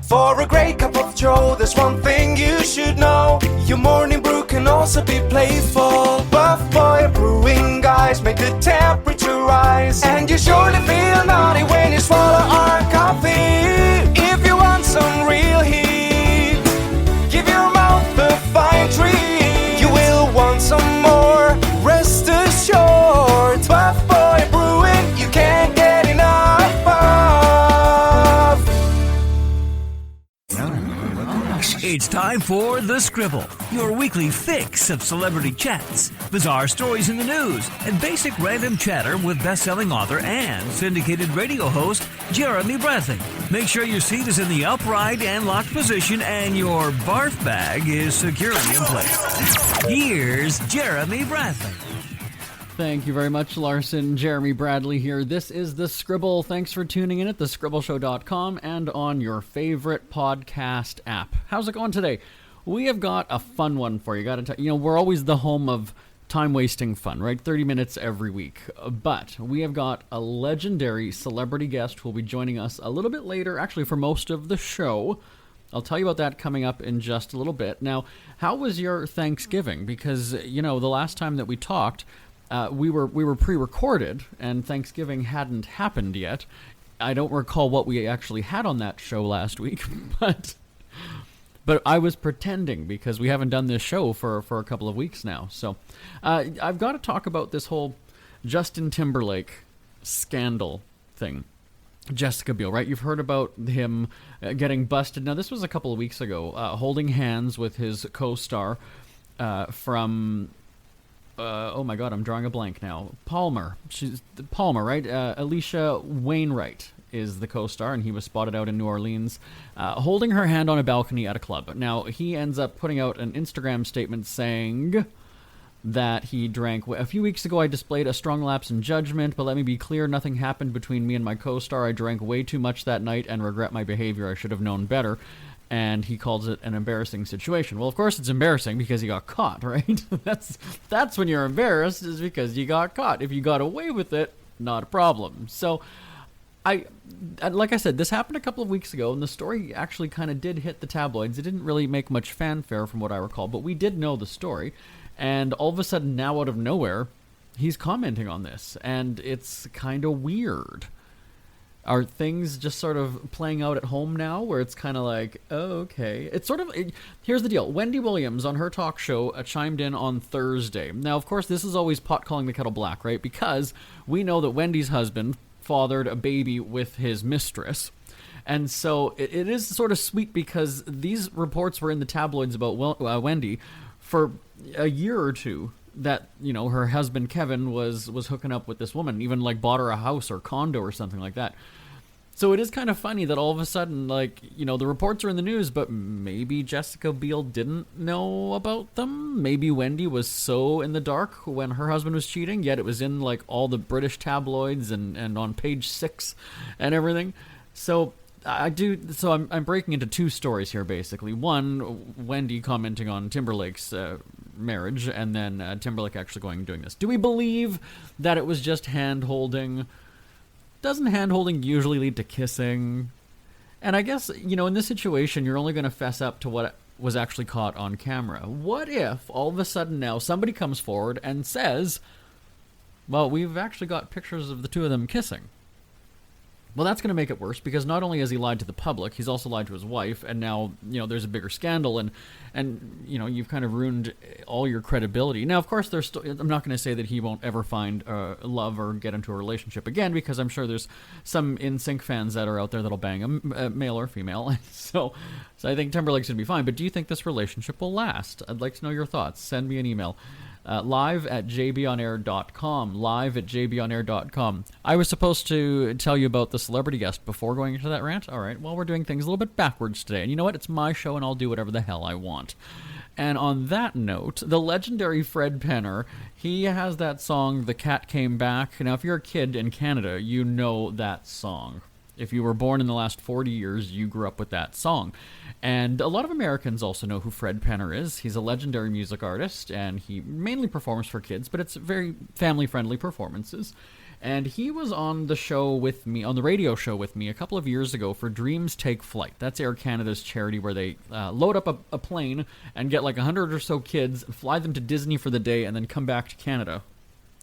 For a great cup of joe, there's one thing you should know. Your morning brew can also be playful. Buff Boy Brewing guys make the temperature rise, and you surely feel naughty when you swallow our coffee. If you want some real heat, give your mouth a fine treat. You will want some more, rest assured. Buff Boy Brewing, you can't get enough of. It's time for The Scribble, your weekly fix of celebrity chats, bizarre stories in the news, and basic random chatter with best-selling author and syndicated radio host Jeremy Bradley. Make sure your seat is in the upright and locked position and your barf bag is securely in place. Here's Jeremy Bradley. Thank you very much, Larson. Jeremy Bradley here. This is The Scribble. Thanks for tuning in at thescribbleshow.com and on your favorite podcast app. How's it going today? We have got a fun one for you. We're always the home of time-wasting fun, right? 30 minutes every week. But we have got a legendary celebrity guest who will be joining us a little bit later, actually for most of the show. I'll tell you about that coming up in just a little bit. Now, how was your Thanksgiving? Because, the last time that we talked, we were pre-recorded, and Thanksgiving hadn't happened yet. I don't recall what we actually had on that show last week, but I was pretending because we haven't done this show for a couple of weeks now. So I've got to talk about this whole Justin Timberlake scandal thing. Jessica Biel, right? You've heard about him getting busted. Now, this was a couple of weeks ago, holding hands with his co-star from... oh my God, I'm drawing a blank now. Palmer. She's Palmer, right? Alicia Wainwright is the co-star, and he was spotted out in New Orleans holding her hand on a balcony at a club. Now, he ends up putting out an Instagram statement saying that he drank... A few weeks ago, I displayed a strong lapse in judgment, but let me be clear, nothing happened between me and my co-star. I drank way too much that night and regret my behavior. I should have known better. And he calls it an embarrassing situation. Well, of course it's embarrassing because he got caught, right? That's when you're embarrassed, is because you got caught. If you got away with it, not a problem. So, like I said, this happened a couple of weeks ago, and the story actually kind of did hit the tabloids. It didn't really make much fanfare from what I recall, but we did know the story. And all of a sudden, now out of nowhere, he's commenting on this, and it's kind of weird. Are things just sort of playing out at home now where it's kind of like, oh, okay. It's sort of, here's the deal. Wendy Williams on her talk show chimed in on Thursday. Now, of course, this is always pot calling the kettle black, right? Because we know that Wendy's husband fathered a baby with his mistress. And so it is sort of sweet because these reports were in the tabloids about Wendy for a year or two. That, her husband Kevin was hooking up with this woman, even like bought her a house or condo or something like that. So it is kind of funny that all of a sudden, the reports are in the news, but maybe Jessica Biel didn't know about them. Maybe Wendy was so in the dark when her husband was cheating, yet it was in like all the British tabloids and on page 6 and everything. So I'm breaking into two stories here, basically. One, Wendy commenting on Timberlake's marriage, and then Timberlake actually going and doing this. Do we believe that it was just hand-holding? Doesn't hand-holding usually lead to kissing? And I guess, in this situation, you're only going to fess up to what was actually caught on camera. What if, all of a sudden now, somebody comes forward and says, well, we've actually got pictures of the two of them kissing? Well, that's going to make it worse, because not only has he lied to the public, he's also lied to his wife, and now, there's a bigger scandal, and you've kind of ruined all your credibility. Now, of course, I'm not going to say that he won't ever find love or get into a relationship again, because I'm sure there's some NSYNC fans that are out there that'll bang a male or female. So I think Timberlake's going to be fine. But do you think this relationship will last? I'd like to know your thoughts. Send me an email. live@jbonair.com, live@jbonair.com. I was supposed to tell you about the celebrity guest before going into that rant. All right, well, we're doing things a little bit backwards today. And you know what? It's my show, and I'll do whatever the hell I want. And on that note, the legendary Fred Penner, he has that song, The Cat Came Back. Now, if you're a kid in Canada, you know that song. If you were born in the last 40 years, you grew up with that song. And a lot of Americans also know who Fred Penner is. He's a legendary music artist, and he mainly performs for kids, but it's very family-friendly performances. And he was on the show with me, on the radio show with me a couple of years ago for Dreams Take Flight. That's Air Canada's charity where they load up a plane and get like 100 or so kids and fly them to Disney for the day and then come back to Canada,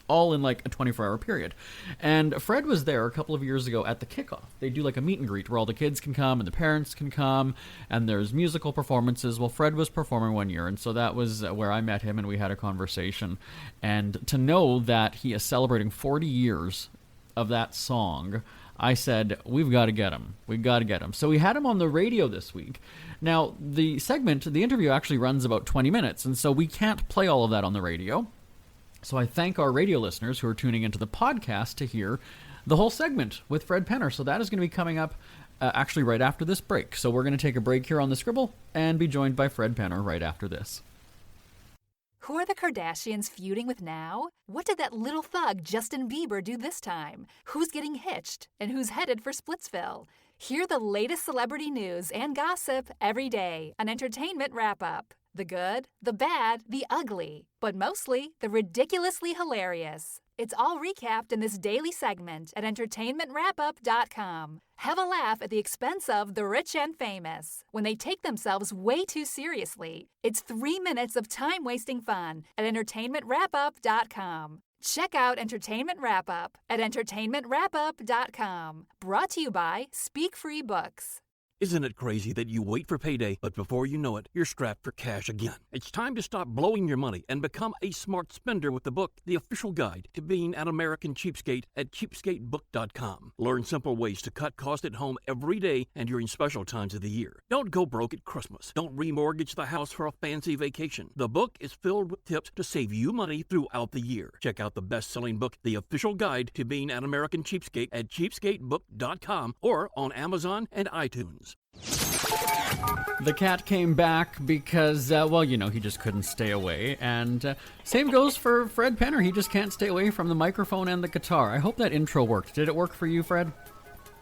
all in like a 24-hour period. And Fred was there a couple of years ago at the kickoff. They do like a meet and greet where all the kids can come and the parents can come, and there's musical performances. Well, Fred was performing one year, and so that was where I met him and we had a conversation. And to know that he is celebrating 40 years of that song, I said, we've got to get him. We've got to get him. So we had him on the radio this week. Now, the interview actually runs about 20 minutes, and so we can't play all of that on the radio. So I thank our radio listeners who are tuning into the podcast to hear the whole segment with Fred Penner. So that is going to be coming up actually right after this break. So we're going to take a break here on the Scribble and be joined by Fred Penner right after this. Who are the Kardashians feuding with now? What did that little thug Justin Bieber do this time? Who's getting hitched? And who's headed for Splitsville? Hear the latest celebrity news and gossip every day on Entertainment Wrap-Up. The good, the bad, the ugly, but mostly the ridiculously hilarious. It's all recapped in this daily segment at entertainmentwrapup.com. Have a laugh at the expense of the rich and famous when they take themselves way too seriously. It's 3 minutes of time-wasting fun at entertainmentwrapup.com. Check out Entertainment Wrap-Up at entertainmentwrapup.com. Brought to you by Speak Free Books. Isn't it crazy that you wait for payday, but before you know it, you're strapped for cash again? It's time to stop blowing your money and become a smart spender with the book, The Official Guide to Being an American Cheapskate at cheapskatebook.com. Learn simple ways to cut costs at home every day and during special times of the year. Don't go broke at Christmas. Don't remortgage the house for a fancy vacation. The book is filled with tips to save you money throughout the year. Check out the best-selling book, The Official Guide to Being an American Cheapskate at cheapskatebook.com or on Amazon and iTunes. The cat came back because, he just couldn't stay away. And same goes for Fred Penner. He just can't stay away from the microphone and the guitar. I hope that intro worked. Did it work for you, Fred?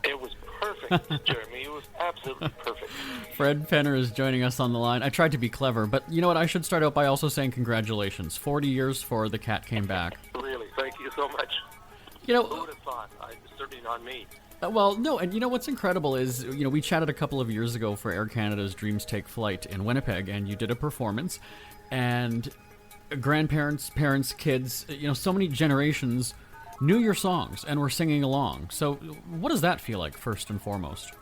It was perfect, Jeremy. It was absolutely perfect. Fred Penner is joining us on the line. I tried to be clever, but you know what? I should start out by also saying congratulations. 40 years for The Cat Came Back. Really, thank you so much. You know, who would have thought? Certainly not me. Well, no, and you know what's incredible is, we chatted a couple of years ago for Air Canada's Dreams Take Flight in Winnipeg, and you did a performance, and grandparents, parents, kids, so many generations knew your songs and were singing along. So what does that feel like, first and foremost?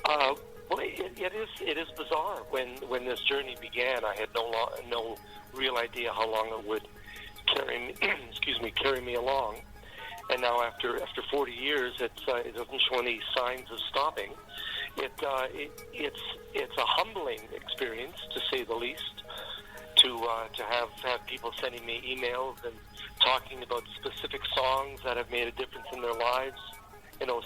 Well, it is bizarre. When this journey began, I had no real idea how long it would carry me along. And now, after 40 years, it doesn't show any signs of stopping. It's a humbling experience, to say the least, to have people sending me emails and talking about specific songs that have made a difference in their lives.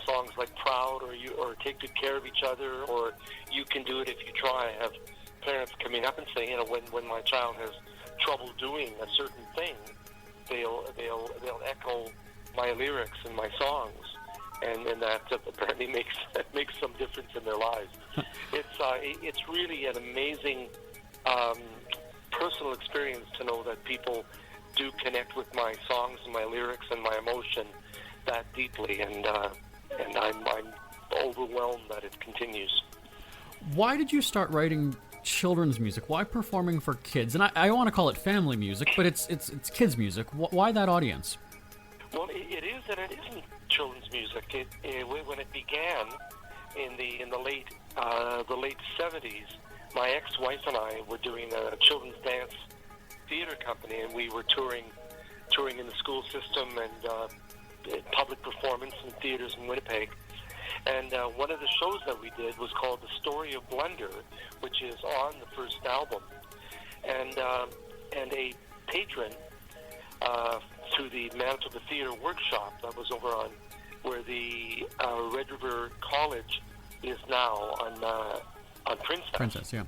Songs like "Proud" or "Take Good Care of Each Other" or "You Can Do It If You Try." I have parents coming up and saying, when my child has trouble doing a certain thing, they'll echo my lyrics and my songs, and that apparently makes some difference in their lives. It's really an amazing personal experience to know that people do connect with my songs and my lyrics and my emotion that deeply, and I'm overwhelmed that it continues. Why did you start writing children's music? Why performing for kids? And I want to call it family music, but it's kids' music. Why that audience? Well, it is and it isn't children's music. When it began in the late 70s, my ex-wife and I were doing a children's dance theater company, and we were touring in the school system and public performance in theaters in Winnipeg. And one of the shows that we did was called The Story of Blunder, which is on the first album. And a patron through the Manitoba Theatre Workshop that was over on where the Red River College is now on Princess. Princess, yeah.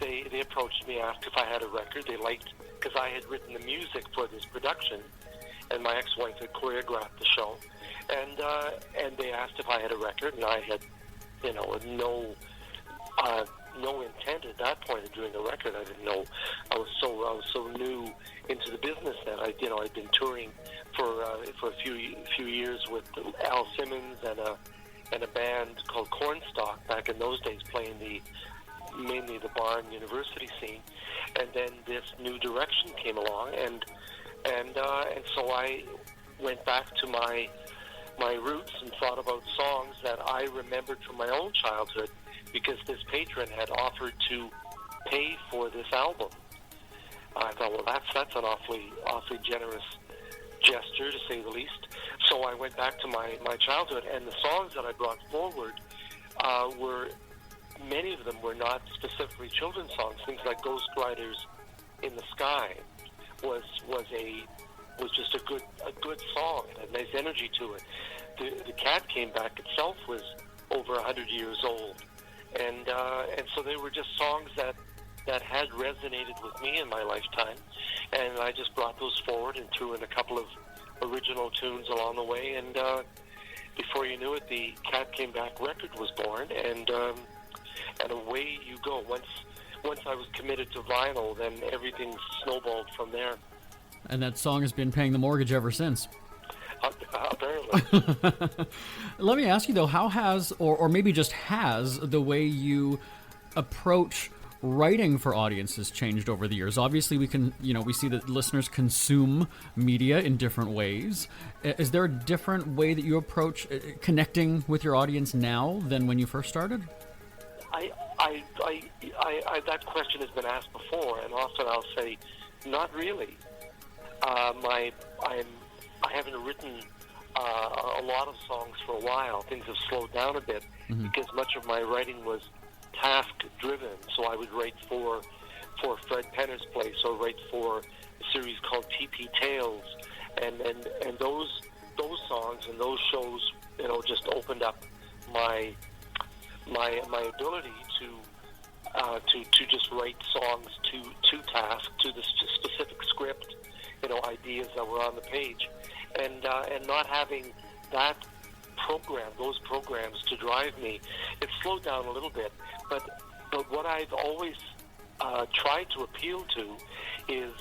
They approached me, asked if I had a record. They liked, because I had written the music for this production, and my ex-wife had choreographed the show. And they asked if I had a record, and I had, no intent at that point of doing a record. I didn't know. I was so new into the business that I'd been touring for a few years with Al Simmons and a band called Cornstalk back in those days, playing mainly the bar and university scene. And then this new direction came along, and so I went back to my roots and thought about songs that I remembered from my own childhood, because this patron had offered to pay for this album. I thought, well, that's an awfully generous gesture, to say the least. So I went back to my childhood, and the songs that I brought forward were, many of them were not specifically children's songs. Things like Ghost Riders in the Sky was just a good song. It had nice energy to it. The Cat Came Back itself was over 100 years old, and so they were just songs that had resonated with me in my lifetime, and I just brought those forward and threw in a couple of original tunes along the way, and before you knew it, the Cat Came Back record was born, and away you go. Once I was committed to vinyl, then everything snowballed from there. And that song has been paying the mortgage ever since. Apparently. Let me ask you, though, how has, or maybe just has, the way you approach writing for audiences changed over the years? Obviously, we see that listeners consume media in different ways. Is there a different way that you approach connecting with your audience now than when you first started? That question has been asked before, and often I'll say, not really. I haven't written a lot of songs for a while. Things have slowed down a bit because much of my writing was task-driven. So I would write for Fred Penner's place, or write for a series called TP Tales, and those songs and those shows, just opened up my ability to just write songs to task, to the specific script, ideas that were on the page, and not having those programs to drive me, it slowed down a little bit. But what I've always tried to appeal to is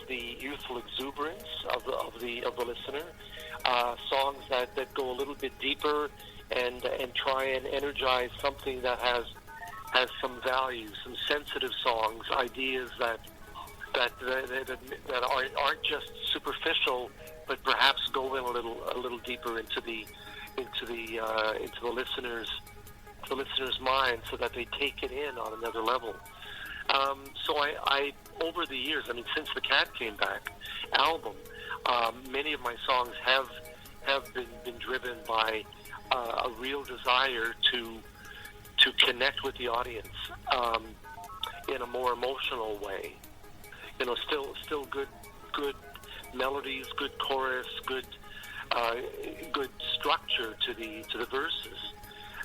the youthful exuberance of the listener, songs that go a little bit deeper and try and energize something that has some value, some sensitive songs, ideas that aren't just superficial, but perhaps go in a little deeper into the listener's mind, so that they take it in on another level. So I over the years, since the Cat Came Back album, many of my songs have been driven by a real desire to connect with the audience in a more emotional way. Still good melodies, good chorus, good structure to the verses,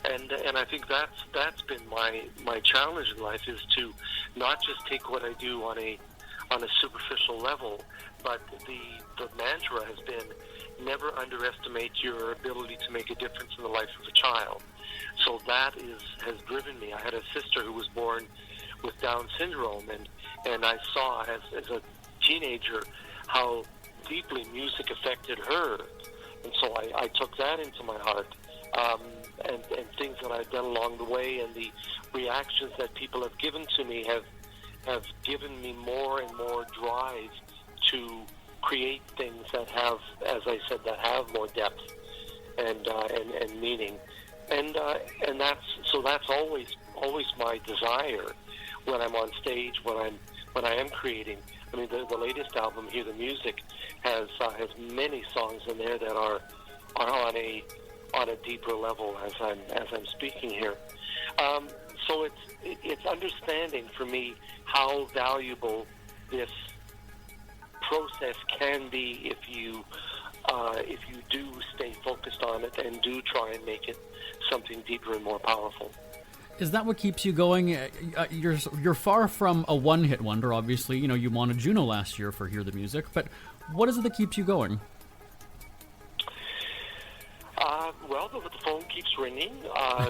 and I think that's been my challenge in life, is to not just take what I do on a superficial level, but the mantra has been, never underestimate your ability to make a difference in the life of a child. So that has driven me. I had a sister who was born with Down syndrome, and I saw as a teenager how deeply music affected her, and so I took that into my heart, and things that I've done along the way, and the reactions that people have given to me have given me more and more drive to create things that have, as I said, that have more depth and meaning, and that's always my desire when I'm on stage, when I am creating. The latest album, Hear the Music, has many songs in there that are on a deeper level as I'm speaking here. So it's understanding for me how valuable this process can be if you do stay focused on it and do try and make it something deeper and more powerful. Is that what keeps you going? You're far from a one-hit wonder, obviously. You won a Juno last year for Hear the Music, but what is it that keeps you going? Well, the phone keeps keeps ringing.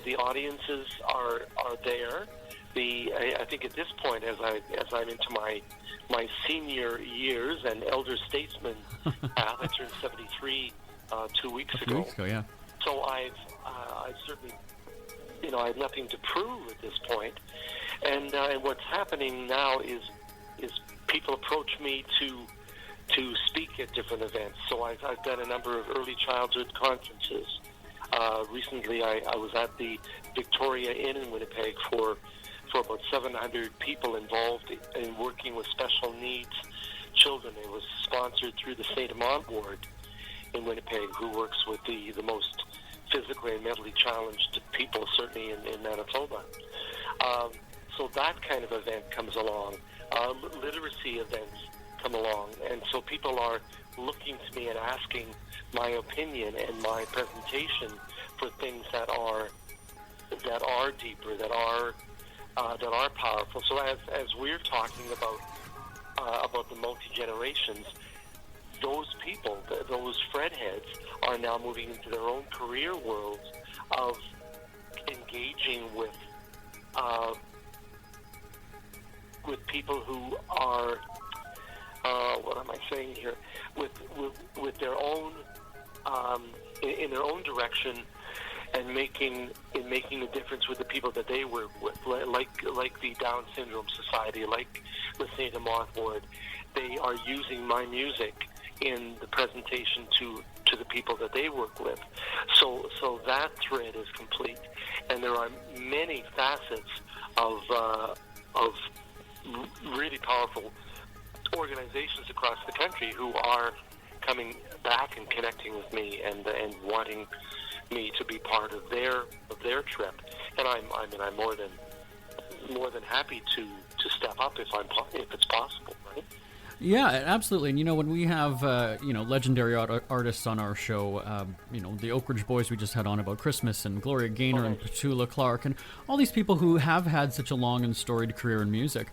The audiences are there. I think at this point, as I'm into my senior years and elder statesman path, I turned 73 2 weeks ago. 2 weeks ago, yeah. So I've certainly, I have nothing to prove at this point. And what's happening now is people approach me to speak at different events. So I've done a number of early childhood conferences. Recently, I was at the Victoria Inn in Winnipeg for about 700 people involved in working with special needs children. It was sponsored through the St. Amant Ward in Winnipeg, who works with the most physically and mentally challenged people, certainly in Manitoba. So that kind of event comes along. Literacy events come along, and so people are looking to me and asking my opinion and my presentation for things that are deeper, that are powerful. So as we're talking about the multi-generations, those people, those Fred heads, are now moving into their own career worlds of engaging with people who are what am I saying here? With their own in their own direction, and making a difference with the people that they work with, like the Down Syndrome Society, like the St. Amant Ward. They are using my music in the presentation to the people that they work with. So that thread is complete, and there are many facets of really powerful organizations across the country who are coming back and connecting with me and wanting me to be part of their trip. And I'm more than happy to step up if it's possible, right? Yeah, absolutely. And when we have legendary artists on our show, the Oak Ridge Boys we just had on about Christmas, and Gloria Gaynor and Petula Clark, and all these people who have had such a long and storied career in music,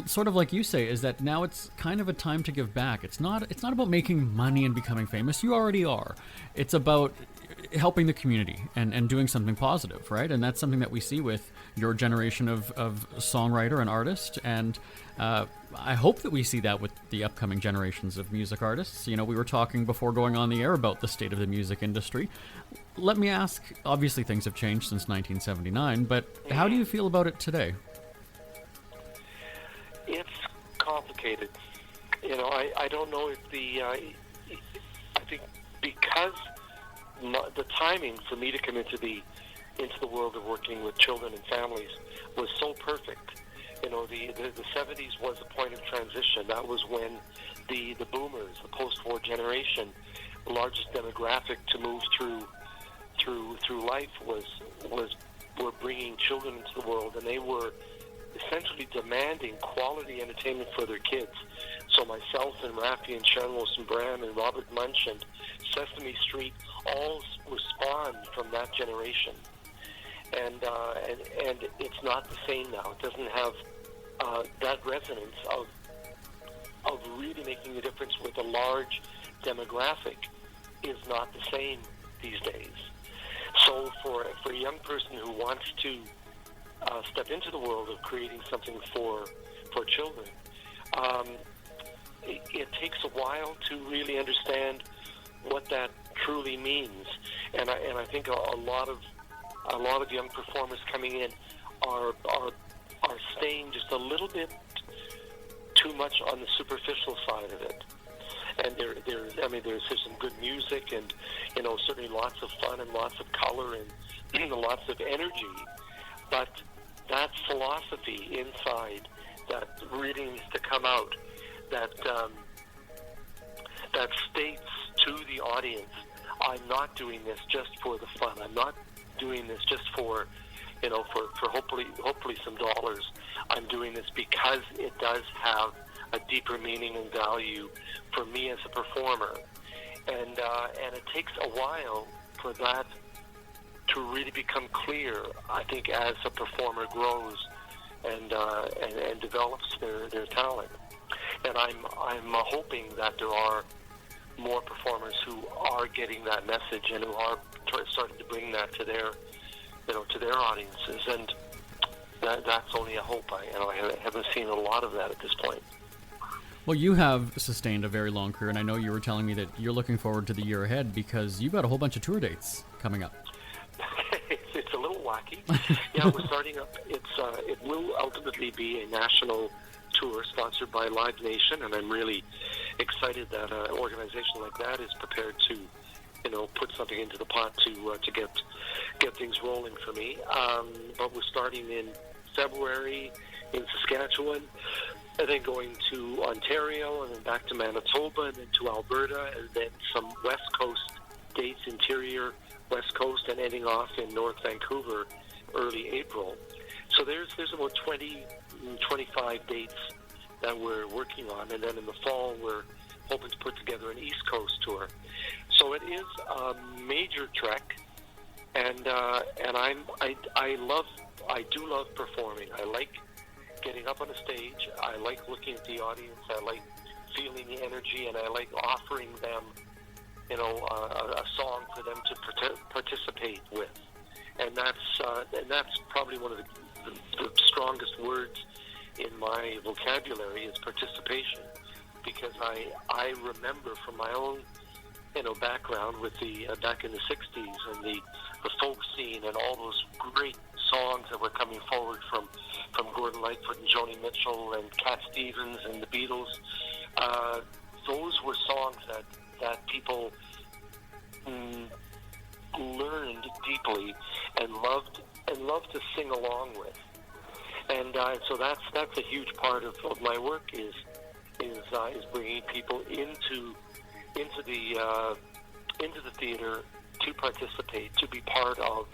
sort of like you say, is that now it's kind of a time to give back. It's not about making money and becoming famous. You already are. It's about helping the community and doing something positive, right? And that's something that we see with your generation of songwriter and artist, and I hope that we see that with the upcoming generations of music artists. We were talking before going on the air about the state of the music industry. Let me ask, obviously things have changed since 1979, but how do you feel about it today? It's complicated. I don't know if I think because the timing for me to come into the world of working with children and families was so perfect. The 70s was a point of transition. That was when the boomers, the post-war generation, the largest demographic to move through life were bringing children into the world, and they were essentially demanding quality entertainment for their kids. So myself and Raffi and Sharon Wilson-Bram and Robert Munch and Sesame Street all were spawned from that generation. And it's not the same now. It doesn't have that resonance of really making a difference with a large demographic is not the same these days. So for a young person who wants to step into the world of creating something for children, it takes a while to really understand what that truly means. And I think a lot of young performers coming in are staying just a little bit too much on the superficial side of it. And there's some good music, and certainly lots of fun and lots of color and lots of energy, but that philosophy inside that really needs to come out, that states to the audience, I'm not doing this just for the fun. I'm not doing this just for hopefully some dollars. I'm doing this because it does have a deeper meaning and value for me as a performer, and it takes a while for that to really become clear. I think as a performer grows and develops their talent, and I'm hoping that there are more performers who are getting that message and who are starting to bring that to their, to their audiences, and that's only a hope. I haven't seen a lot of that at this point. Well, you have sustained a very long career, and I know you were telling me that you're looking forward to the year ahead because you've got a whole bunch of tour dates coming up. It's a little wacky. Yeah, we're starting up. It will ultimately be a national tour sponsored by Live Nation, and I'm really excited that an organization like that is prepared to, put something into the pot to get things rolling for me. But we're starting in February in Saskatchewan, and then going to Ontario, and then back to Manitoba, and then to Alberta, and then some West Coast dates, interior West Coast, and ending off in North Vancouver early April. So there's about 25 dates that we're working on, and then in the fall we're hoping to put together an East Coast tour. So it is a major trek, and I do love performing. I like getting up on a stage. I like looking at the audience. I like feeling the energy, and I like offering them, a song for them to participate with. And that's probably one of the strongest words in my vocabulary is participation, because I remember from my own background with the back in the 60s and the folk scene and all those great songs that were coming forward from Gordon Lightfoot and Joni Mitchell and Cat Stevens and the Beatles. Those were songs that people learned deeply and loved to sing along with. And so that's a huge part of my work is bringing people into the theater to participate, to be part of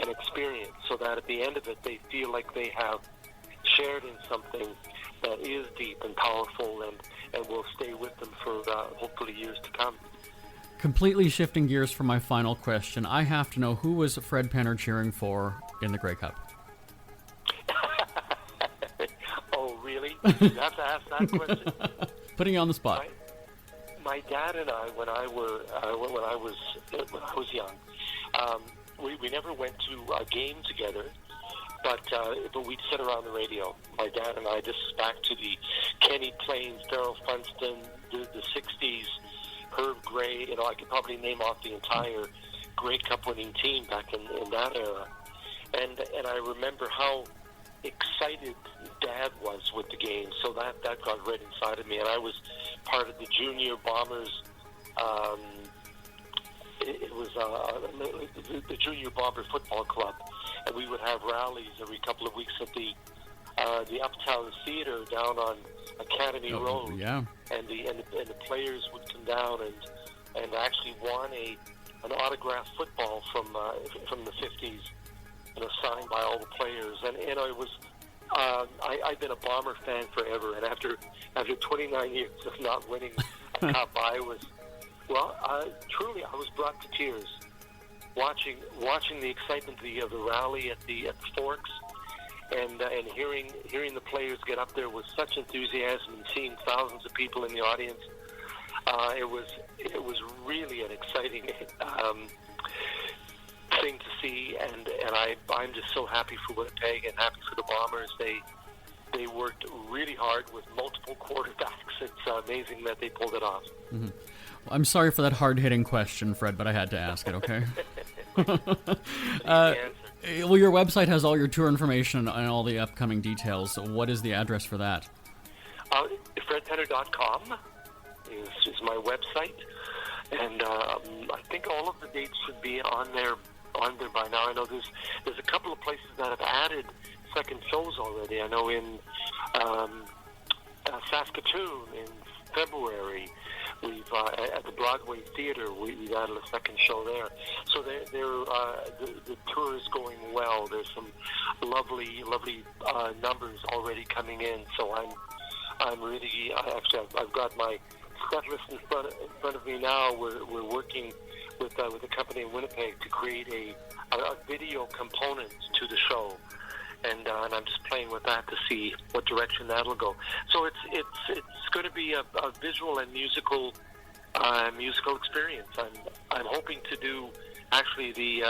an experience, so that at the end of it they feel like they have shared in something that is deep and powerful and will stay with them for hopefully years to come. Completely shifting gears for my final question, I have to know, who was Fred Penner cheering for in the Grey Cup? Oh, really? You have to ask that question. Putting you on the spot. My dad and I, when I was young, we never went to a game together, but we'd sit around the radio. My dad and I, this is back to the Kenny Plains, Darryl Funston, the 60s, Herb Gray. I could probably name off the entire Grey Cup winning team back in that era. And I remember how excited Dad was with the game, so that got right inside of me. And I was part of the Junior Bombers. It was the Junior Bomber Football Club, and we would have rallies every couple of weeks at the Uptown Theater down on Academy Road. Yeah. And the players would come down and actually won an autographed football from the 50s, signed by all the players. And it was I've been a Bomber fan forever, and after 29 years of not winning a cup, truly I was brought to tears watching the excitement of the rally at the Forks, and hearing the players get up there with such enthusiasm and seeing thousands of people in the audience. It was really an exciting thing to see, and I'm just so happy for Winnipeg and happy for the Bombers. They worked really hard with multiple quarterbacks. It's amazing that they pulled it off. Mm-hmm. Well, I'm sorry for that hard-hitting question, Fred, but I had to ask it, okay? Well, your website has all your tour information and all the upcoming details. What is the address for that? FredPenner.com is my website, and I think all of the dates should be on there by now. I know there's a couple of places that have added second shows already. I know in Saskatoon in February, we've at the Broadway Theater we've added a second show there. So the tour is going well. There's some lovely numbers already coming in. So I'm really I've got my set list in front of me now. We're working with a company in Winnipeg to create a video component to the show, and I'm just playing with that to see what direction that'll go. So it's going to be a visual and musical musical experience. I'm hoping to do actually the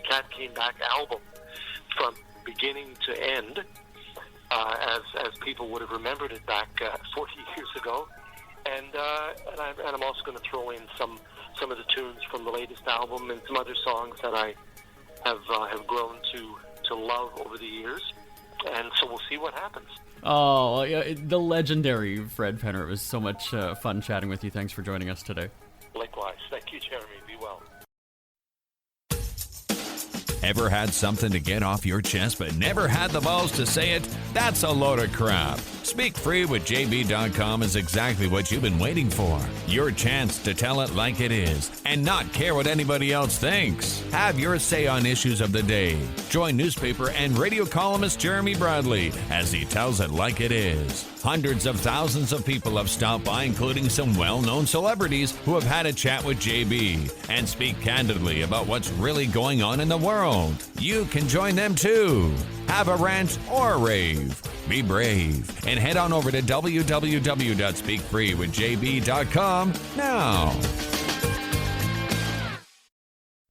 Cat Came Back album from beginning to end, as people would have remembered it back 40 years ago, and I'm also going to throw in some of the tunes from the latest album and some other songs that I have grown to love over the years, and so we'll see what happens. Oh, yeah, the legendary Fred Penner. It was so much fun chatting with you. Thanks for joining us today. Likewise. Thank you, Jeremy. Be well. Ever had something to get off your chest but never had the balls to say it? That's a load of crap. Speak Free with JB.com is exactly what you've been waiting for. Your chance to tell it like it is and not care what anybody else thinks. Have your say on issues of the day. Join newspaper and radio columnist Jeremy Bradley as he tells it like it is. Hundreds of thousands of people have stopped by, including some well-known celebrities who have had a chat with JB and speak candidly about what's really going on in the world. You can join them too. Have a rant or a rave. Be brave and head on over to www.speakfreewithjb.com now.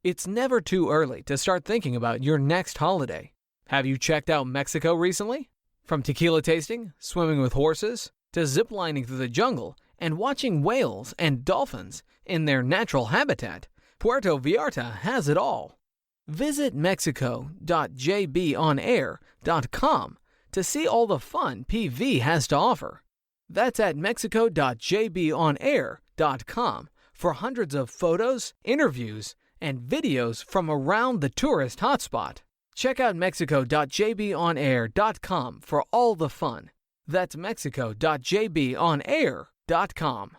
It's never too early to start thinking about your next holiday. Have you checked out Mexico recently? From tequila tasting, swimming with horses, to ziplining through the jungle and watching whales and dolphins in their natural habitat, Puerto Vallarta has it all. Visit mexico.jbonair.com to see all the fun PV has to offer. That's at mexico.jbonair.com for hundreds of photos, interviews, and videos from around the tourist hotspot. Check out mexico.jbonair.com for all the fun. That's mexico.jbonair.com.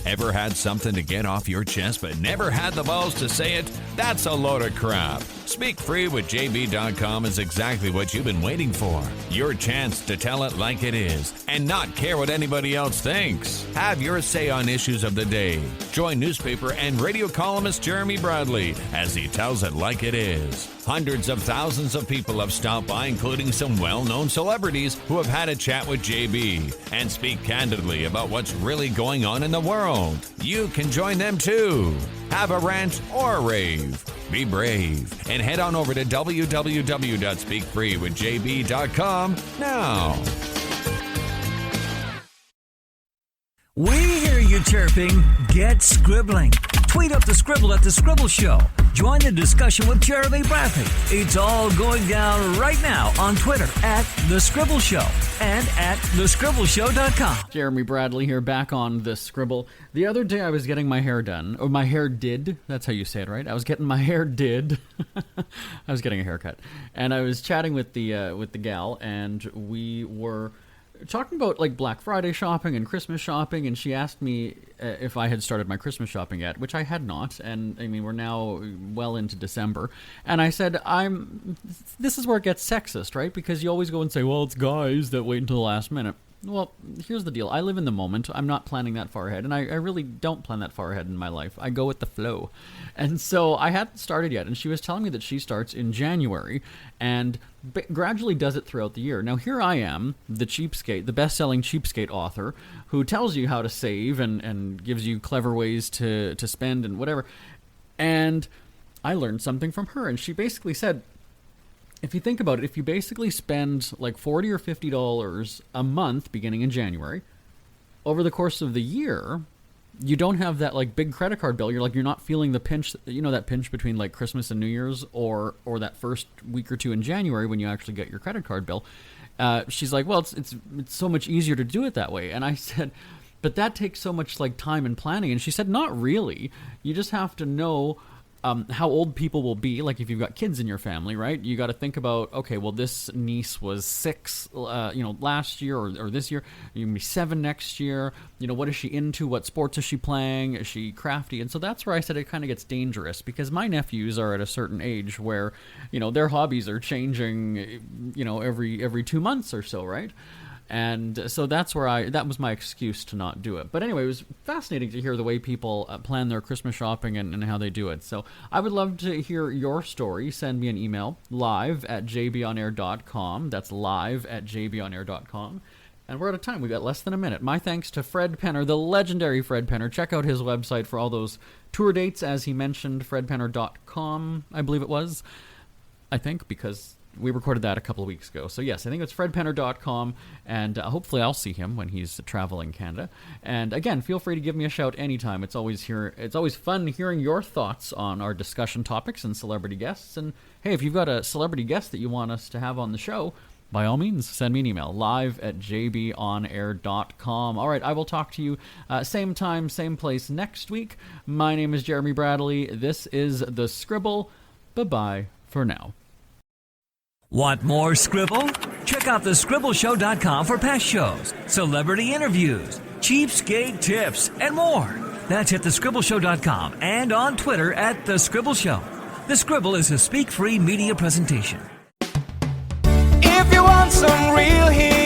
Ever had something to get off your chest but never had the balls to say it? That's a load of crap. Speak Free with JB.com is exactly what you've been waiting for. Your chance to tell it like it is and not care what anybody else thinks. Have your say on issues of the day. Join newspaper and radio columnist Jeremy Bradley as he tells it like it is. Hundreds of thousands of people have stopped by, including some well-known celebrities who have had a chat with JB and speak candidly about what's really going on in the world. You can join them too. Have a rant or a rave. Be brave and head on over to www.speakfreewithjb.com now. We hear you chirping. Get scribbling. Tweet up the Scribble at The Scribble Show. Join the discussion with Jeremy Bradley. It's all going down right now on Twitter at The Scribble Show and at thescribbleshow.com. Jeremy Bradley here, back on The Scribble. The other day I was getting my hair done, or my hair did. That's how you say it, right? I was getting my hair did. I was getting a haircut. And I was chatting with the gal, and we were talking about like Black Friday shopping and Christmas shopping, and she asked me if I had started my Christmas shopping yet, which I had not. And I mean, we're now well into December, and I said, this is where it gets sexist, right? Because you always go and say, well, it's guys that wait until the last minute. Well, here's the deal. I live in the moment. I'm not planning that far ahead, and I really don't plan that far ahead in my life. I go with the flow. And so I hadn't started yet, and she was telling me that she starts in January and gradually does it throughout the year. Now, here I am, the cheapskate, the best-selling cheapskate author, who tells you how to save and gives you clever ways to spend and whatever. And I learned something from her, and she basically said, if you think about it, if you basically spend like $40 or $50 a month beginning in January, over the course of the year, you don't have that like big credit card bill. You're not feeling the pinch, that pinch between like Christmas and New Year's, or that first week or two in January when you actually get your credit card bill. She's like, well, it's so much easier to do it that way. And I said, but that takes so much like time and planning. And she said, not really. You just have to know how old people will be. Like if you've got kids in your family, right? You got to think about, okay, well, this niece was 6, last year or this year. You're going to be 7 next year. What is she into? What sports is she playing? Is she crafty? And so that's where I said it kind of gets dangerous, because my nephews are at a certain age where, their hobbies are changing, every 2 months or so, right? And so that was my excuse to not do it. But anyway, it was fascinating to hear the way people plan their Christmas shopping and how they do it. So I would love to hear your story. Send me an email, live@jbonair.com. That's live@jbonair.com. And we're out of time. We got less than a minute. My thanks to Fred Penner, the legendary Fred Penner. Check out his website for all those tour dates, as he mentioned, fredpenner.com, I believe it was. I think, because we recorded that a couple of weeks ago. So yes, I think it's fredpenner.com, and hopefully I'll see him when he's traveling Canada. And again, feel free to give me a shout anytime. It's always fun hearing your thoughts on our discussion topics and celebrity guests. And hey, if you've got a celebrity guest that you want us to have on the show, by all means, send me an email, live@jbonair.com. All right, I will talk to you same time, same place next week. My name is Jeremy Bradley. This is The Scribble. Bye-bye for now. Want more Scribble? Check out thescribbleshow.com for past shows, celebrity interviews, cheapskate tips, and more. That's at thescribbleshow.com and on Twitter at The Scribble Show. The Scribble is a speak-free media presentation. If you want some real heat